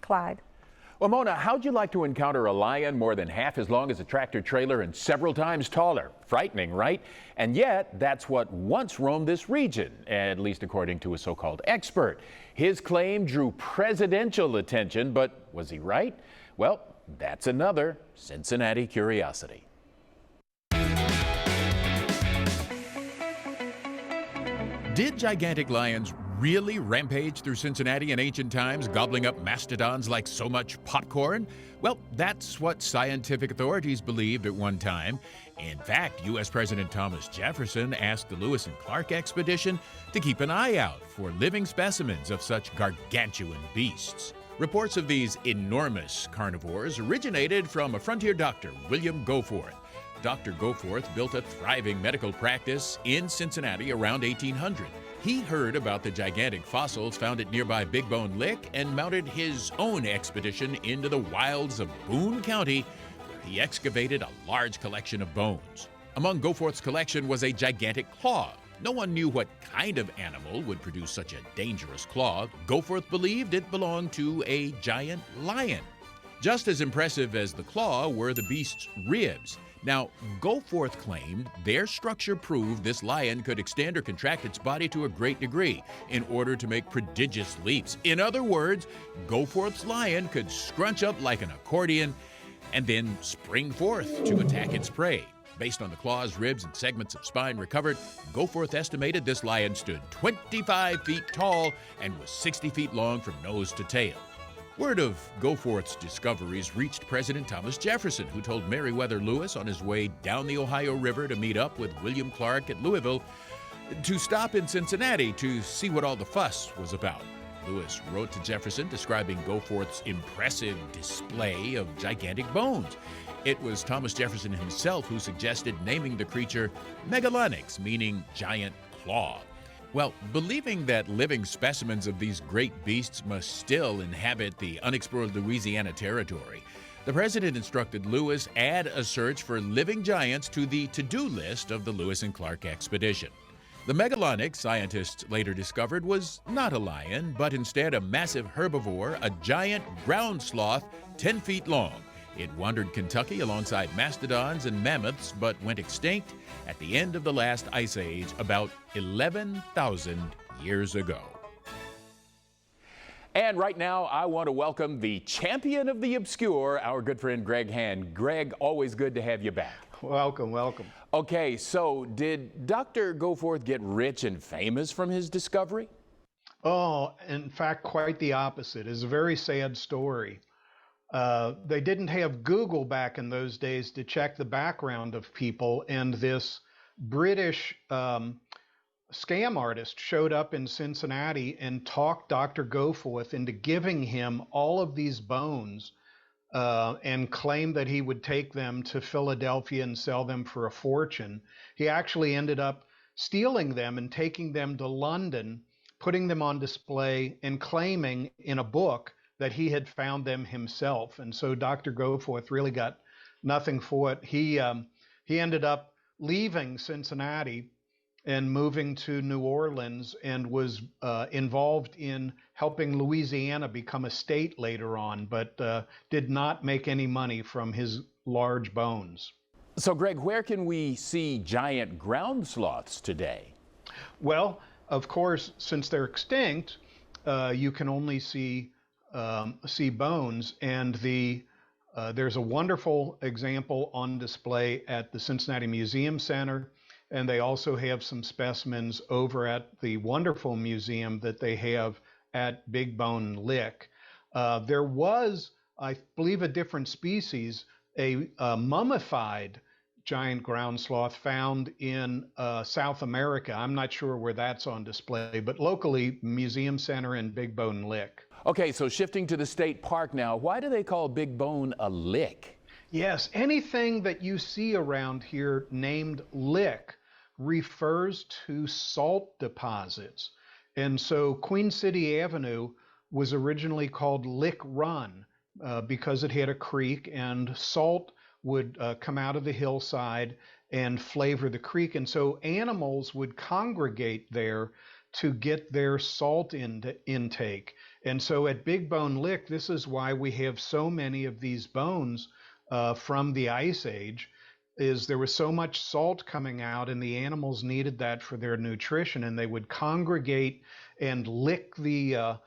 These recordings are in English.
Clyde. Well, Mona, how'd you like to encounter a lion more than half as long as a tractor trailer and several times taller? Frightening, right? And yet, that's what once roamed this region, at least according to a so-called expert. His claim drew presidential attention, but was he right? Well, that's another Cincinnati Curiosity. Did gigantic lions really rampage through Cincinnati in ancient times, gobbling up mastodons like so much popcorn? Well, that's what scientific authorities believed at one time. In fact, U.S. President Thomas Jefferson asked the Lewis and Clark expedition to keep an eye out for living specimens of such gargantuan beasts. Reports of these enormous carnivores originated from a frontier doctor, William Goforth. Dr. Goforth built a thriving medical practice in Cincinnati around 1800. He heard about the gigantic fossils found at nearby Big Bone Lick and mounted his own expedition into the wilds of Boone County, where he excavated a large collection of bones. Among Goforth's collection was a gigantic claw. No one knew what kind of animal would produce such a dangerous claw. Goforth believed it belonged to a giant lion. Just as impressive as the claw were the beast's ribs. Now, Goforth claimed their structure proved this lion could extend or contract its body to a great degree in order to make prodigious leaps. In other words, Goforth's lion could scrunch up like an accordion and then spring forth to attack its prey. Based on the claws, ribs, and segments of spine recovered, Goforth estimated this lion stood 25 feet tall and was 60 feet long from nose to tail. Word of Goforth's discoveries reached President Thomas Jefferson, who told Meriwether Lewis on his way down the Ohio River to meet up with William Clark at Louisville to stop in Cincinnati to see what all the fuss was about. Lewis wrote to Jefferson describing Goforth's impressive display of gigantic bones. It was Thomas Jefferson himself who suggested naming the creature Megalonyx, meaning giant claw. Well, believing that living specimens of these great beasts must still inhabit the unexplored Louisiana territory, the president instructed Lewis add a search for living giants to the to-do list of the Lewis and Clark expedition. The Megalonyx, scientists later discovered, was not a lion, but instead a massive herbivore, a giant ground sloth 10 feet long. It wandered Kentucky alongside mastodons and mammoths, but went extinct at the end of the last ice age about 11,000 years ago. And right now, I want to welcome the champion of the obscure, our good friend Greg Hand. Greg, always good to have you back. Welcome, welcome. Okay, so did Dr. Goforth get rich and famous from his discovery? Oh, in fact, quite the opposite. It's a very sad story. They didn't have Google back in those days to check the background of people, and this British scam artist showed up in Cincinnati and talked Dr. Goforth into giving him all of these bones and claimed that he would take them to Philadelphia and sell them for a fortune. He actually ended up stealing them and taking them to London, putting them on display, and claiming in a book that he had found them himself. And so Dr. Goforth really got nothing for it. He ended up leaving Cincinnati and moving to New Orleans, and was involved in helping Louisiana become a state later on, but did not make any money from his large bones. So Greg, where can we see giant ground sloths today? Well, of course, since they're extinct, you can only see bones, and there's a wonderful example on display at the Cincinnati Museum Center, and they also have some specimens over at the wonderful museum that they have at Big Bone Lick. There was, I believe, a different species, a mummified giant ground sloth found in South America. I'm not sure where that's on display, but locally, Museum Center and Big Bone Lick. Okay, so shifting to the state park now, why do they call Big Bone a lick? Yes, anything that you see around here named lick refers to salt deposits. And so Queen City Avenue was originally called Lick Run because it had a creek, and salt would come out of the hillside and flavor the creek. And so animals would congregate there to get their salt intake. And so at Big Bone Lick, this is why we have so many of these bones from the Ice Age, is there was so much salt coming out and the animals needed that for their nutrition, and they would congregate and lick the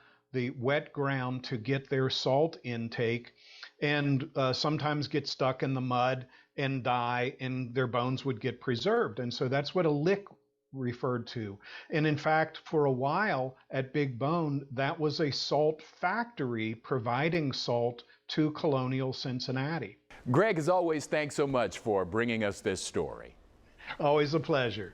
wet ground to get their salt intake, and sometimes get stuck in the mud and die, and their bones would get preserved. And so that's what a lick referred to. And in fact, for a while at Big Bone, that was a salt factory providing salt to colonial Cincinnati. Greg, as always, thanks so much for bringing us this story. Always a pleasure.